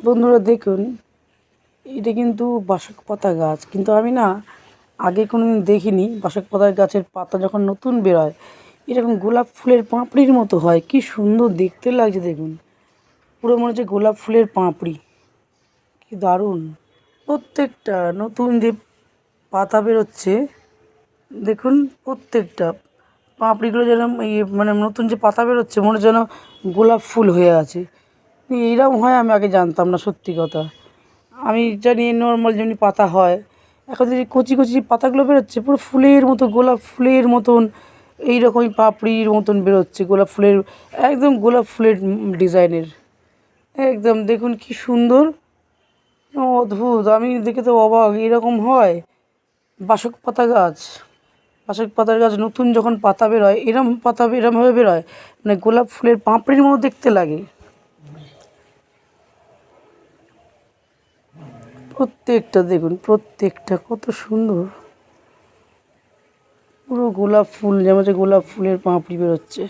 বন্ধুরা দেখুন, এটা কিন্তু বাসক পাতা গাছ, কিন্তু আমি না আগে কোনোদিন দেখিনি। বাসক পাতার গাছের পাতা যখন নতুন বেরোয় এরকম গোলাপ ফুলের পাপড়ির মতো হয়, কি সুন্দর দেখতে লাগছে দেখুন। পুরো মনে হচ্ছে গোলাপ ফুলের পাপড়ি, কি দারুণ। প্রত্যেকটা নতুন যে পাতা বেরোচ্ছে দেখুন, প্রত্যেকটা পাপড়িগুলো যেন মানে নতুন যে পাতা বেরোচ্ছে মনে হচ্ছে যেন গোলাপ ফুল হয়ে আছে। এইরকম হয় আমি আগে জানতাম না, সত্যি কথা। আমি জানি নর্মাল যেমনি পাতা হয়, এখন যে কচি কচি যে পাতাগুলো বেরোচ্ছে পুরো ফুলের মতো, গোলাপ ফুলের মতন এইরকমই পাপড়ির মতন বেরোচ্ছে, গোলাপ ফুলের, একদম গোলাপ ফুলের ডিজাইনের একদম। দেখুন কি সুন্দর, অদ্ভুত, আমি দেখে তো অবাক, এরকম হয় বাসক পাতা গাছ। বাসক পাতার গাছ নতুন যখন পাতা বেরোয় এরম পাতা এরমভাবে বেরোয়, মানে গোলাপ ফুলের পাপড়ির মতো দেখতে লাগে। প্রত্যেকটা দেখুন, প্রত্যেকটা কত সুন্দর, পুরো গোলাপ ফুল, যেমন যে গোলাপ ফুলের পাপড়ি বেরোচ্ছে।